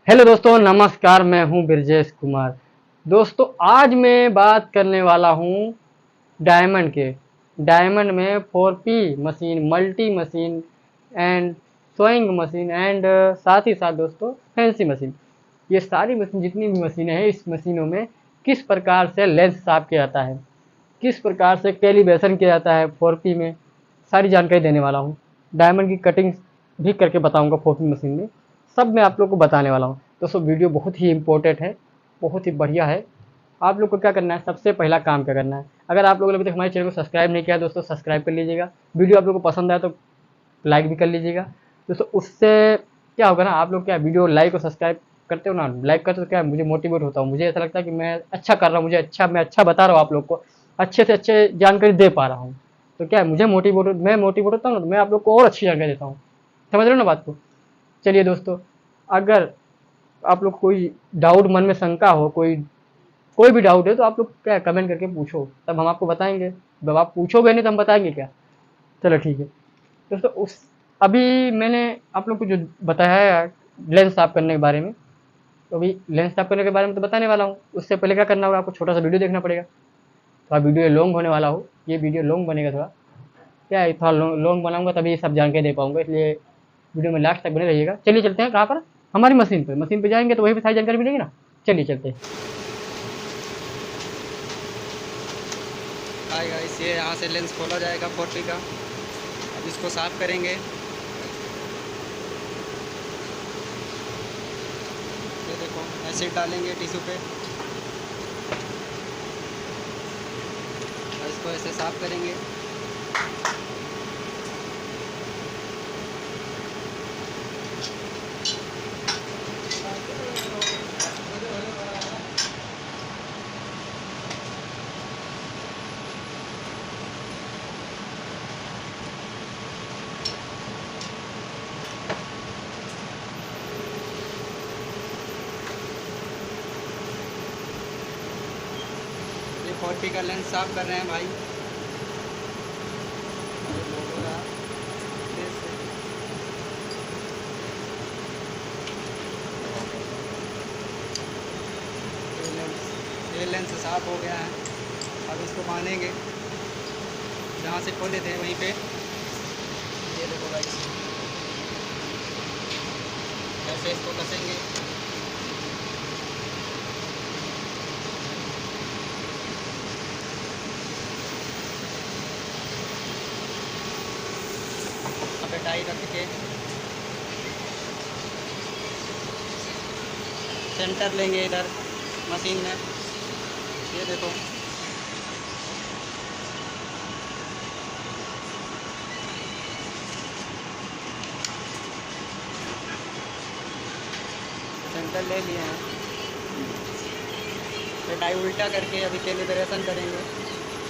Hello दोस्तों, नमस्कार। मैं हूं बिरजेश कुमार। दोस्तों, आज मैं बात करने वाला हूं डायमंड के। डायमंड में 4P machine, multi machine and sewing machine and साथ ही साथ दोस्तों फैंसी मशीन। ये सारी मशीन, जितनी भी मशीनें हैं, इस मशीनों में किस प्रकार से लेंस साफ किया जाता है, किस प्रकार से कैलिब्रेशन किया जाता है 4P में, सारी जानकारी देने वाला हूँ। डायमंड की कटिंग भी करके बताऊँगा 4P मशीन में। सब मैं आप लोग को बताने वाला हूँ। दोस्तों, वीडियो बहुत ही इम्पोर्टेंट है, बहुत ही बढ़िया है। आप लोग को क्या करना है, सबसे पहला काम क्या करना है, अगर आप लोगों ने अभी तक हमारे चैनल को सब्सक्राइब नहीं किया है दोस्तों, सब्सक्राइब कर लीजिएगा। वीडियो आप लोग को पसंद आया तो लाइक भी कर लीजिएगा दोस्तों। उससे क्या होगा ना, आप लोग क्या वीडियो लाइक और सब्सक्राइब करते हो ना, लाइक करते हो तो क्या मुझे मोटिवेट होता हूँ, मुझे ऐसा लगता है कि मैं अच्छा कर रहा हूँ, मैं अच्छा बता रहा हूँ आप लोग को, अच्छे से अच्छे जानकारी दे पा रहा हूँ। तो क्या है, मैं मोटिवेट होता हूँ ना, तो मैं आप लोग को और अच्छी जानकारी देता हूँ। समझ रहे हो ना बात को। चलिए दोस्तों, अगर आप लोग कोई डाउट, मन में शंका हो, कोई कोई भी डाउट है, तो आप लोग क्या कमेंट करके पूछो, तब हम आपको बताएंगे। जब आप पूछोगे नहीं तो हम बताएंगे क्या। चलो ठीक है दोस्तों। उस अभी मैंने आप लोग को जो बताया है लेंस साफ करने के बारे में, तो अभी लेंस साफ करने के बारे में तो बताने वाला हूँ। उससे पहले क्या करना होगा, आपको छोटा सा वीडियो देखना पड़ेगा। थोड़ा वीडियो लॉन्ग होने वाला हो, ये वीडियो लॉन्ग बनेगा थोड़ा। क्या है, थोड़ा लॉन्ग बनाऊंगा तभी ये सब जानकारी दे पाऊंगा, इसलिए वीडियो में लास्ट तक बने रहिएगा। चलिए चलते हैं कहाँ पर, हमारी मशीन पे जाएंगे तो वहीं पे सारी जानकारी मिलेगी ना। चलिए चलते हैं। हाय गाइस, ये यहाँ से लेंस खोला जाएगा 4P का। अब इसको साफ़ करेंगे। ये देखो, एसिड डालेंगे टिश्यू पे और इसको ऐसे साफ़ करेंगे। ये 4P का लेंस साफ़ कर रहे हैं भाई। ये लेंस साफ़ हो गया है। अब इसको बांधेंगे, जहाँ से खोले थे वहीं पे। ये देखो भाई, ऐसे इसको कसेंगे। यहाँ पे टाई रख के सेंटर लेंगे इधर मशीन में। ये देखो, सेंटर ले लिए हैं। फिर टाई उल्टा करके अभी कैलिब्रेशन करेंगे,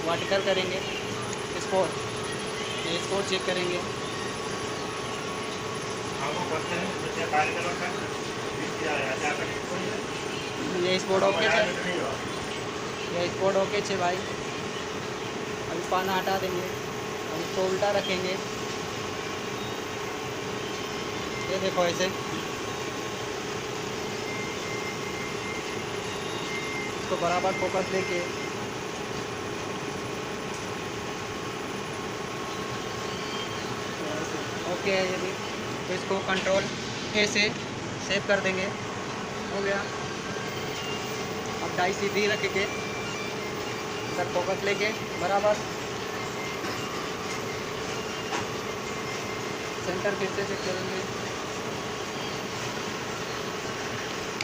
वर्टिकल करेंगे, स्कोर, ये स्कोर चेक करेंगे। ये स्पोर्ट ओके है, ये स्पोर्ट ओके है भाई। अभी पाना हटा देंगे, हम इसको उल्टा रखेंगे। ये देखो ऐसे, इसको बराबर फोकस लेके ओके है ये भी। तो इसको कंट्रोल ए से सेव कर देंगे। हो गया। अब डाई सीधी रख के इधर फोकस लेके बराबर सेंटर फिर से चेक करेंगे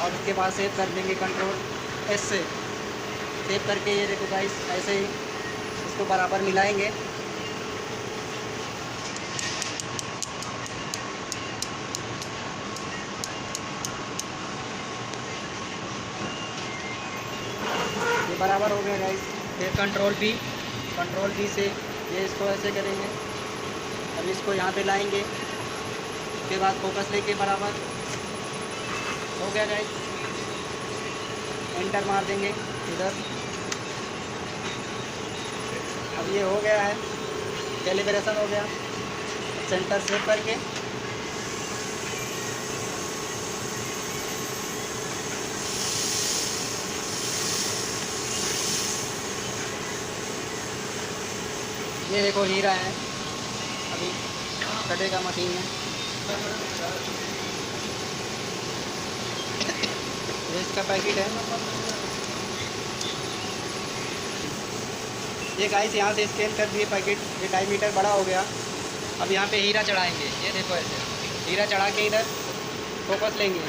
और उसके बाद सेव कर देंगे कंट्रोल एस से। सेव करके ये देखो गाइस, ऐसे ही इसको बराबर मिलाएंगे। ये बराबर हो गया गाइस। फिर कंट्रोल बी से ये इसको ऐसे करेंगे। अब इसको यहाँ पे लाएंगे, उसके बाद फोकस लेके बराबर हो गया गाइस। एंटर मार देंगे इधर। अब ये हो गया है, कैलिब्रेशन हो गया। सेंटर सेव करके ये देखो हीरा है, अभी कटेगा मशीन में। ये इसका पैकेट है। ये गाइस यहाँ से स्कैन कर दिए पैकेट, ये डायमीटर बड़ा हो गया। अब यहाँ पे हीरा चढ़ाएंगे, ये देखो ऐसे हीरा चढ़ा के इधर फोकस लेंगे।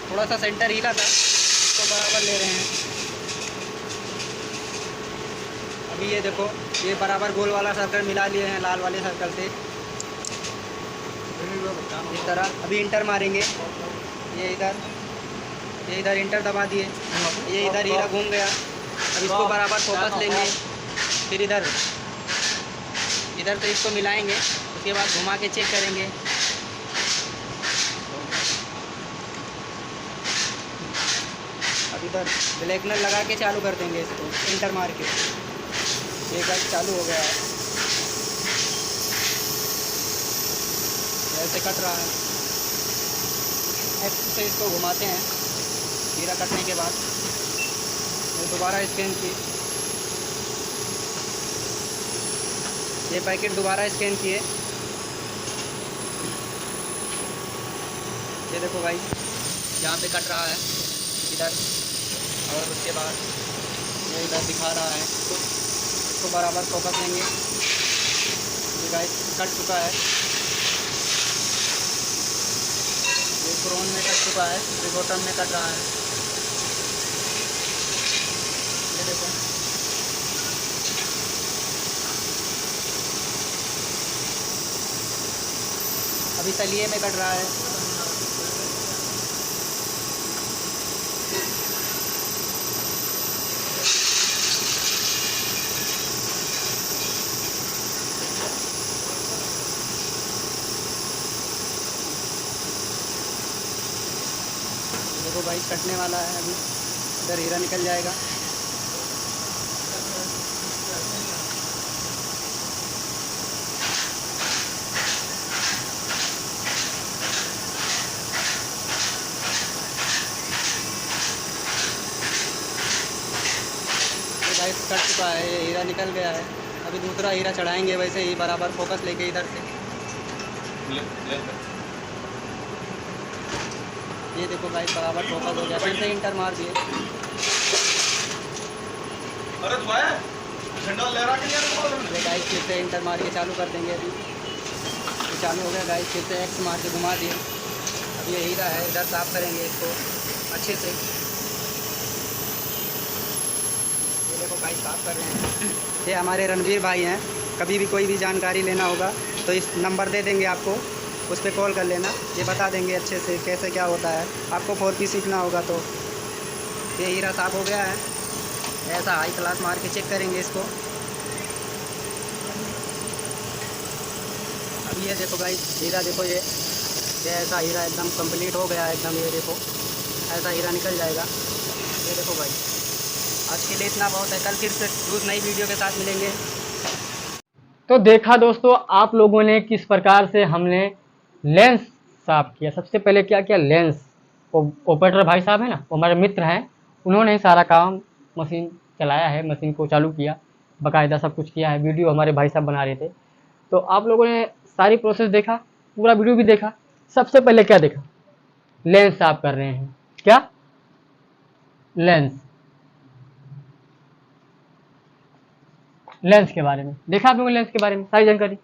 थोड़ा सा सेंटर हीरा था, तो बराबर ले रहे हैं। अभी ये देखो, ये बराबर गोल वाला सर्कल मिला लिए हैं लाल वाले सर्कल से, इस तरह। अभी इंटर मारेंगे, ये इधर इंटर दबा दिए, ये इधर हीरा घूम गया। अब इसको बराबर फोकस लेंगे, फिर इधर से इसको मिलाएंगे, उसके बाद घुमा के चेक करेंगे। अब इधर ब्लैकनर लगा के चालू कर देंगे इसको, इंटर मार के। ये गाइस चालू हो गया है, ऐसे कट रहा है। एक्स से इसको घुमाते हैं हीरा कटने के बाद। दोबारा स्कैन किए, ये पैकेट दोबारा स्कैन किए। ये देखो भाई, यहाँ पे कट रहा है इधर, और उसके बाद ये इधर दिखा रहा है। इसको बराबर फोकस लेंगे। ये गाइस कट चुका है, ये क्रोन में कट चुका है, ये बॉटम में कट रहा है। ये देखो, अभी तलिए में कट रहा है। देखो भाई कटने वाला है, अभी इधर हीरा निकल जाएगा। गाइस कट चुका है, ये हीरा निकल गया है। अभी दूसरा हीरा चढ़ाएंगे, वैसे ही बराबर फोकस लेके इधर से। ये देखो गाइस बराबर फोकस हो गया, फिर से इंटर मार दिए। ये गाइस फिर से इंटर मार के चालू कर देंगे। अभी ये चालू हो गया गाइस, फिर से एक्स मार के घुमा दिए। अब ये हीरा है, इधर साफ करेंगे इसको अच्छे से। ये देखो गाइस साफ कर रहे हैं। ये हमारे रणवीर भाई हैं, कभी भी कोई भी जानकारी लेना होगा तो इस नंबर दे देंगे आपको, उस पर कॉल कर लेना, ये बता देंगे अच्छे से कैसे क्या होता है। आपको 4P सीखना होगा तो। ये हीरा साफ हो गया है, ऐसा हाई क्लास मार के चेक करेंगे इसको। अब ये देखो भाई हीरा, देखो ये ऐसा हीरा एकदम कंप्लीट हो गया एकदम। ये देखो ऐसा हीरा निकल जाएगा। ये देखो भाई, आज के लिए इतना बहुत है, कल फिर से कुछ नई वीडियो के साथ मिलेंगे। तो देखा दोस्तों आप लोगों ने किस प्रकार से हमने लेंस साफ किया। सबसे पहले क्या किया, लेंस। ऑपरेटर भाई साहब है ना, वो हमारे मित्र हैं, उन्होंने ही सारा काम मशीन चलाया है, मशीन को चालू किया, बाकायदा सब कुछ किया है। वीडियो हमारे भाई साहब बना रहे थे, तो आप लोगों ने सारी प्रोसेस देखा, पूरा वीडियो भी देखा। सबसे पहले क्या देखा, लेंस साफ कर रहे हैं। क्या, लेंस के बारे में देखा आप लोगों ने, लेंस के बारे में सारी जानकारी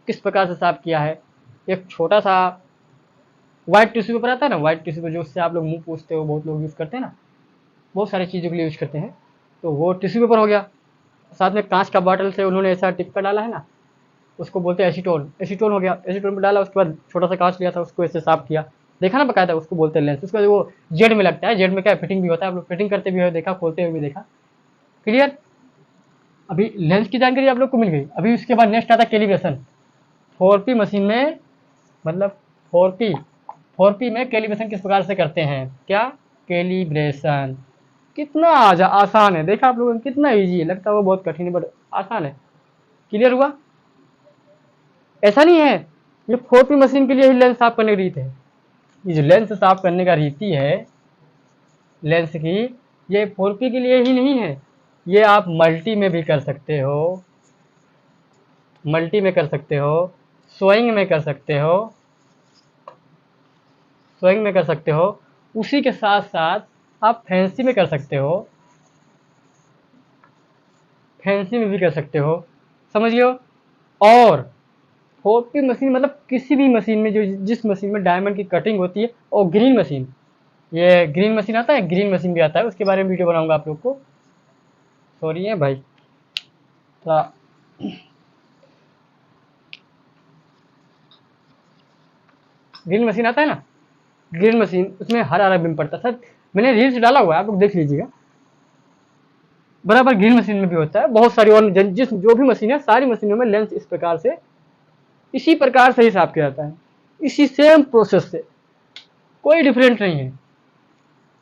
किस प्रकार से साफ किया है। एक छोटा सा वाइट टिश्यू पेपर आता है ना, वाइट टिश्यू पेपर जो उससे आप लोग मुंह पूछते हो, बहुत लोग यूज़ करते हैं ना, बहुत सारी चीज़ों के लिए यूज़ करते हैं। तो वो टिश्यू पेपर हो गया, साथ में कांच का बॉटल से उन्होंने ऐसा टिक्का डाला है ना, उसको बोलते हैं एसीटोन। एसीटोन हो गया, एसीटोन में डाला, उसके बाद छोटा सा कांच लिया था, उसको ऐसे साफ किया, देखा ना बकायदा, उसको बोलते हैं लेंस। उसके बाद वो जेड में लगता है, जेड में क्या फिटिंग भी होता है, आप लोग फिटिंग करते भी हो देखा, खोलते हुए भी देखा। क्लियर। अभी लेंस की जानकारी आप लोग को मिल गई। अभी उसके बाद नेक्स्ट आता है कैलिब्रेशन। 4P मशीन में, मतलब 4P में कैलिब्रेशन किस प्रकार से करते हैं। क्या, कैलिब्रेशन कितना आसान है, देखा आप लोगों को कितना इजी है, लगता है वो बहुत कठिन है बट आसान है। क्लियर हुआ। ऐसा नहीं है, ये 4P मशीन के लिए ही लेंस साफ करने की रीत है। ये जो लेंस साफ करने का रीति है लेंस की, ये 4P के लिए ही नहीं है, ये आप मल्टी में भी कर सकते हो, मल्टी में कर सकते हो, सोइंग में कर सकते हो, सोइंग में कर सकते हो। उसी के साथ साथ आप फैंसी में कर सकते हो, फैंसी में भी कर सकते हो, समझ लो। और 4P मशीन मतलब किसी भी मशीन में, जो जिस मशीन में डायमंड की कटिंग होती है, और ग्रीन मशीन, ये ग्रीन मशीन आता है, ग्रीन मशीन भी आता है, उसके बारे में वीडियो बनाऊंगा आप लोग को। सॉरी है भाई, तो ग्रीन मशीन आता है ना, ग्रीन मशीन, उसमें हर हरा बीम पड़ता है सर, मैंने रील्स डाला हुआ है, आप लोग देख लीजिएगा। बराबर ग्रीन मशीन में भी होता है, बहुत सारी और जिस जो भी मशीन है, सारी मशीनों में लेंस इस प्रकार से, इसी प्रकार से हिसाब किया जाता है, इसी सेम प्रोसेस से, कोई डिफरेंट नहीं है।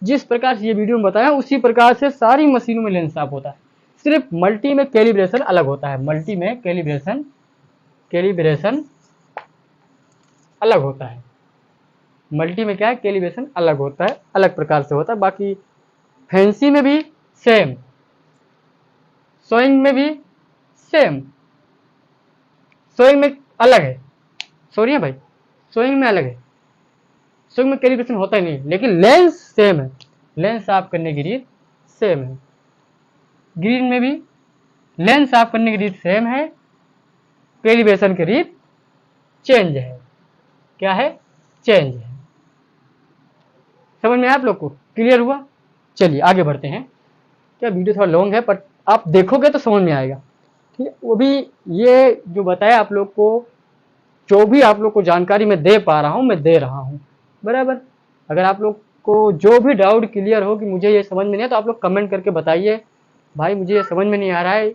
जिस प्रकार से ये वीडियो में बताया उसी प्रकार से सारी मशीनों में लेंस साफ होता है, सिर्फ मल्टी में कैलिब्रेशन अलग होता है, मल्टी में कैलिब्रेशन अलग होता है, मल्टी में क्या है, कैलिब्रेशन अलग होता है, अलग प्रकार से होता है। बाकी फैंसी में भी सेम, सोइंग में भी सेम, सोइंग में अलग है, सॉरी है भाई, सोइंग में अलग है, सोइंग में कैलिब्रेशन होता ही नहीं, लेकिन लेंस सेम है, लेंस साफ करने की रीत सेम है। ग्रीन में भी लेंस साफ करने की रीत सेम है, कैलिब्रेशन की रीत चेंज है, क्या है, चेंज है। समझ में आया आप लोग को, क्लियर हुआ? चलिए आगे बढ़ते हैं। क्या वीडियो थोड़ा लॉन्ग है, पर आप देखोगे तो समझ में आएगा, ठीक है। वो भी ये जो बताया आप लोग को, जो भी आप लोग को जानकारी मैं दे पा रहा हूँ, मैं दे रहा हूँ, बराबर। अगर आप लोग को जो भी डाउट क्लियर हो कि मुझे ये समझ में नहीं है, तो आप लोग कमेंट करके बताइए, भाई मुझे ये समझ में नहीं आ रहा है,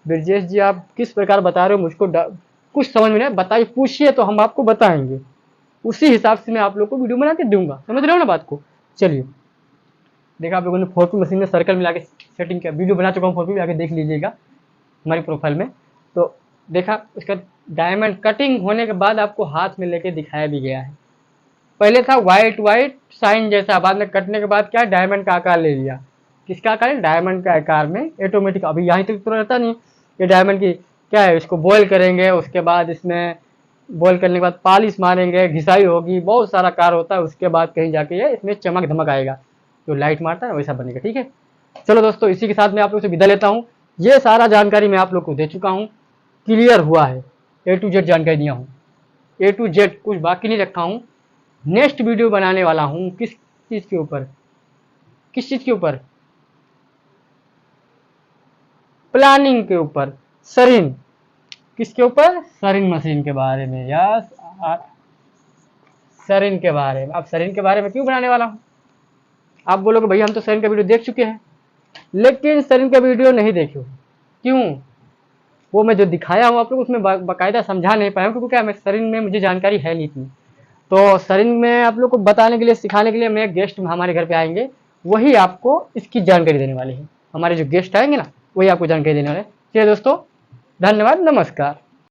ब्रजेश जी आप किस प्रकार बता रहे हो, मुझको कुछ समझ में नहीं, बताइए, पूछिए, तो हम आपको बताएंगे, उसी हिसाब से मैं आप लोग को वीडियो बना के दूंगा। समझ रहे हो ना बात को? चलिए, देखा आप लोगों ने 4P मशीन में सर्कल मिला के सेटिंग किया, वीडियो बना चुका हूँ 4P में, आके देख लीजिएगा हमारी प्रोफाइल में। तो देखा उसका डायमंड कटिंग होने के बाद आपको हाथ में लेके दिखाया भी गया है। पहले था वाइट वाइट साइन जैसा, बाद में कटने के बाद क्या डायमंड का आकार ले लिया। किसका आकार है? डायमंड का आकार में ऑटोमेटिक। अभी यहाँ तक तो रहता नहीं, ये डायमंड की क्या है, इसको बॉयल करेंगे, उसके बाद इसमें बॉयल करने के बाद पॉलिश मारेंगे, घिसाई होगी, बहुत सारा कार्य होता है, उसके बाद कहीं जाके ये इसमें चमक धमक आएगा, जो लाइट मारता है वैसा बनेगा, ठीक है। चलो दोस्तों, इसी के साथ मैं आप लोग से विदा लेता हूँ। ये सारा जानकारी मैं आप लोग को दे चुका हूँ, क्लियर हुआ है, A to Z जानकारी दिया हूँ, A to Z कुछ बाकी नहीं रखा हूँ। नेक्स्ट वीडियो बनाने वाला हूँ किस चीज़ के ऊपर, किस चीज़ के ऊपर, प्लानिंग के ऊपर, सरिन, किसके ऊपर, सरिन मशीन के बारे में, यस, सरिन के बारे में। अब सरिन के बारे में क्यों बनाने वाला हूँ, आप बोलोगे भैया हम तो सरिन का वीडियो देख चुके हैं, लेकिन सरिन का वीडियो नहीं देखे, क्यों? वो मैं जो दिखाया हूँ आप लोग उसमें बाकायदा समझा नहीं पाया, क्योंकि क्या मैं सरिन में मुझे जानकारी है नहीं इतनी। तो सरिन में आप लोग को बताने के लिए, सिखाने के लिए मैं गेस्ट हमारे घर पे आएंगे, वही आपको इसकी जानकारी देने वाले हैं। हमारे जो गेस्ट आएंगे ना, वही आपको जानकारी देने वाले हैं। चलिए दोस्तों, धन्यवाद, नमस्कार।